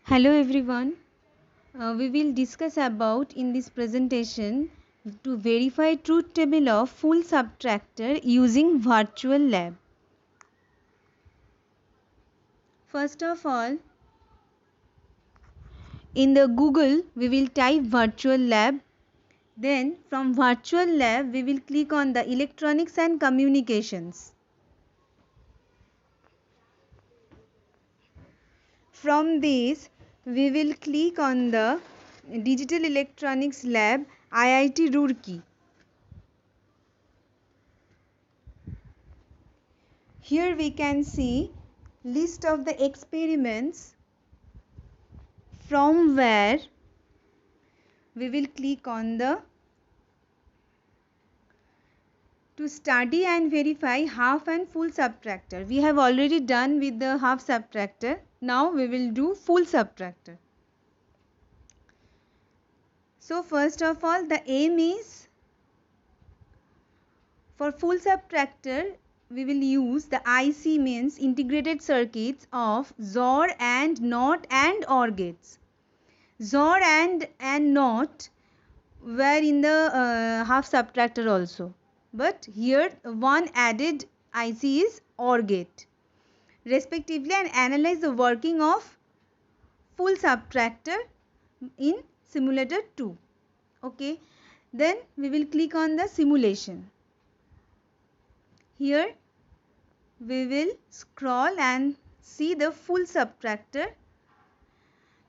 Hello everyone. We will discuss about in this presentation to verify truth table of full subtractor using virtual lab. First of all, in the Google we will type virtual lab. Then from virtual lab we will click on the electronics and communications. From this we will click on the digital electronics lab IIT Roorkee. Here we can see list of the experiments from where we will click on the to study and verify half and full subtractor. We have already done with the half subtractor. Now we will do full subtractor. So first of all, the aim is for full subtractor we will use the IC, means integrated circuits of XOR and NOT and OR gates. XOR and NOT were in the half subtractor also, but here one added IC is OR gate respectively, and analyze the working of full subtractor in simulator 2. Okay, then we will click on the simulation. Here we will scroll and see the full subtractor.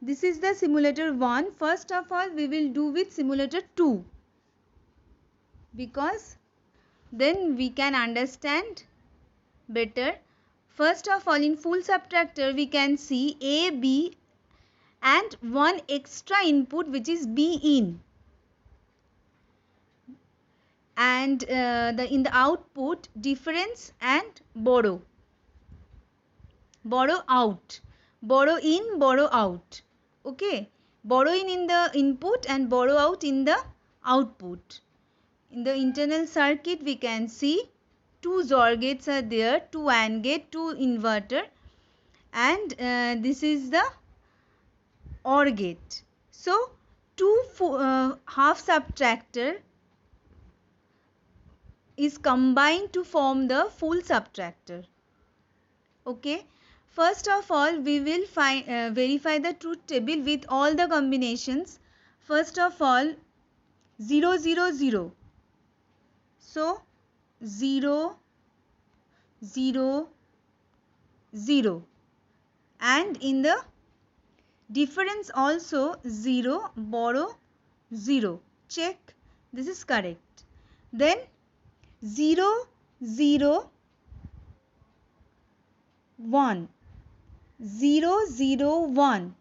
This is the simulator 1. First of all we will do with simulator 2, because then we can understand better. First of all, in full subtractor we can see A, B and one extra input which is B in, and in the output difference and borrow out, borrow in, borrow out. Okay, borrow in the input and borrow out in the output. In the internal circuit we can see two XOR gates are there, two AND gate, two inverter, and this is the OR gate. So two half subtractor is combined to form the full subtractor. Okay, first of all we will verify the truth table with all the combinations. First of all, 0 0 0. So 0 0 0, and in the difference also 0, borrow 0. Check, this is correct. Then 0 0 1, 0 0 1,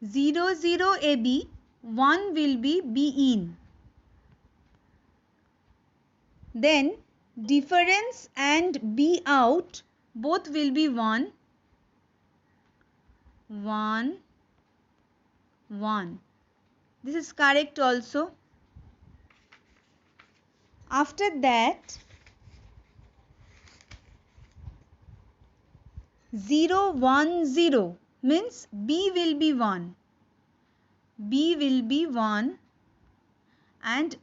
0 0 AB, 1 will be B in. Then difference and B out both will be 1 1 1. This is correct also. After that 0 1 0 means B will be 1. B will be 1 and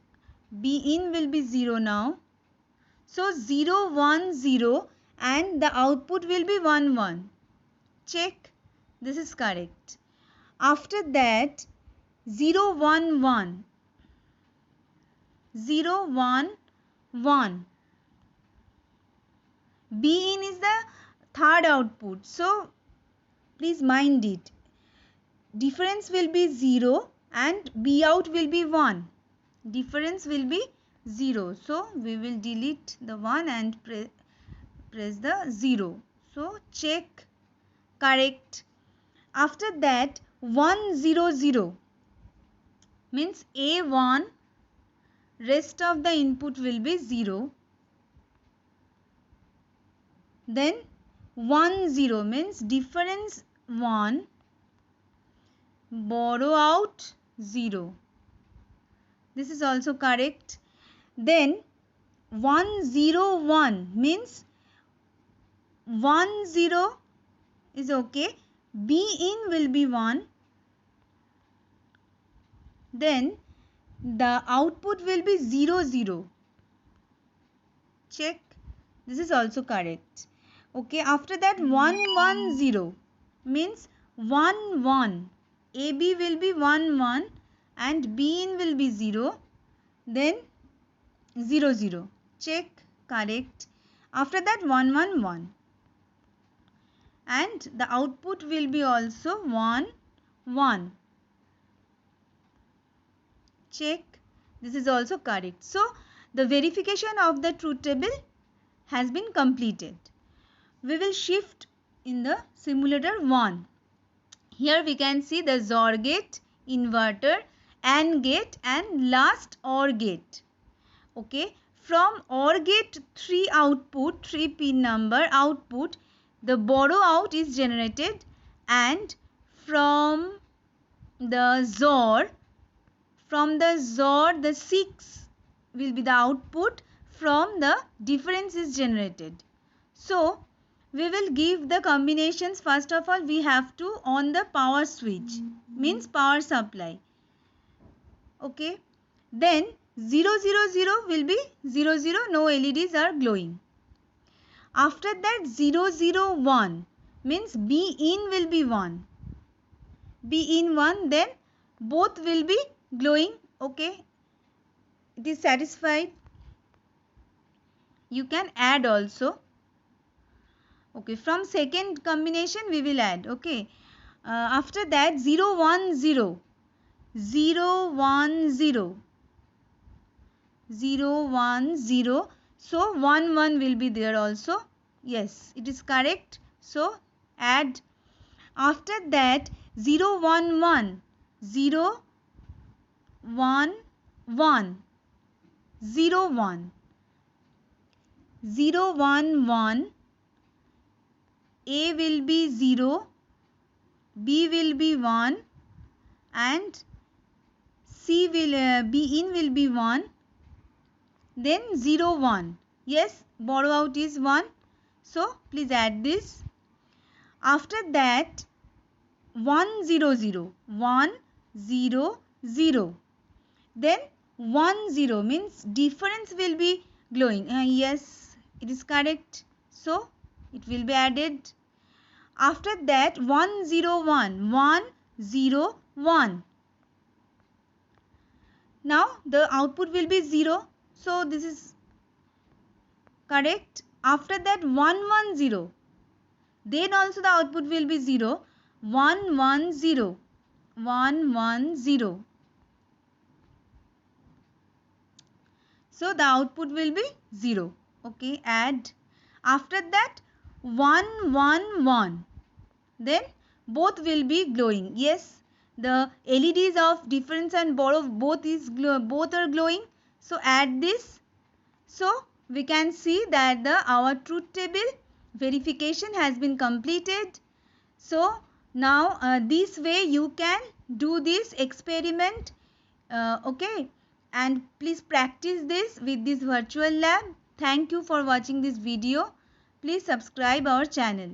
B in will be 0 now. So 0 1 0 and the output will be 1 1. Check, this is correct. After that 0 1 1, 0 1 1. B in is the third output, so please mind it. Difference will be 0 and B out will be 1. Difference will be 0. So we will delete the 1 and press the 0. So check, correct. After that 1 0 0 means A1, rest of the input will be 0. Then 1 0 means difference 1, borrow out 0. This is also correct. Then 1 0 1 means 1 0 is okay. B in will be 1. Then the output will be 0 0. Check. This is also correct. Okay, after that 1 1 0 means 1 1. AB will be 1 1 and B in will be 0. Then 0 0. Check. Correct. After that 1 1 1. And the output will be also 1 1. Check. This is also correct. So the verification of the truth table has been completed. We will shift in the simulator 1. Here we can see the XOR gate, inverter, AND gate and last OR gate. Okay. From OR gate 3 output, 3 pin number output, the borrow out is generated, and from the XOR, the 6 will be the output, from the difference is generated. So we will give the combinations. First of all, we have to on the power switch, means power supply. Okay. Then 0 0 0 will be 0 0, no LEDs are glowing. After that 0 0 1 means B in will be 1. B in 1, then both will be glowing. Okay. It is satisfied. You can add also. Okay, from second combination we will add. Okay. After that 0 1 0. 0 1 0. 0 1 0. So 1 1 will be there also. Yes, it is correct. So add. After that 0 1 1. 0 1 1. 0 1. 0 1 1. A will be 0, B will be 1 and C will B in will be 1. Then 0 1. Yes, borrow out is 1. So please add this. After that 1 0 0. 1 0 0. Then 1 0 means difference will be glowing. Yes, it is correct. So it will be added. After that 1 0 1. 1 0 1. Now the output will be 0. So this is correct. After that 1 1 0. Then also the output will be 0. 1 1 0. 1 1 0. So the output will be 0. Okay, add. After that 1 1 1. Then both will be glowing. Yes, the LEDs of difference and borrow both are glowing. So add this. So we can see that our truth table verification has been completed. So now this way you can do this experiment. Okay, and please practice this with this virtual lab. Thank you for watching this video. Please subscribe our channel.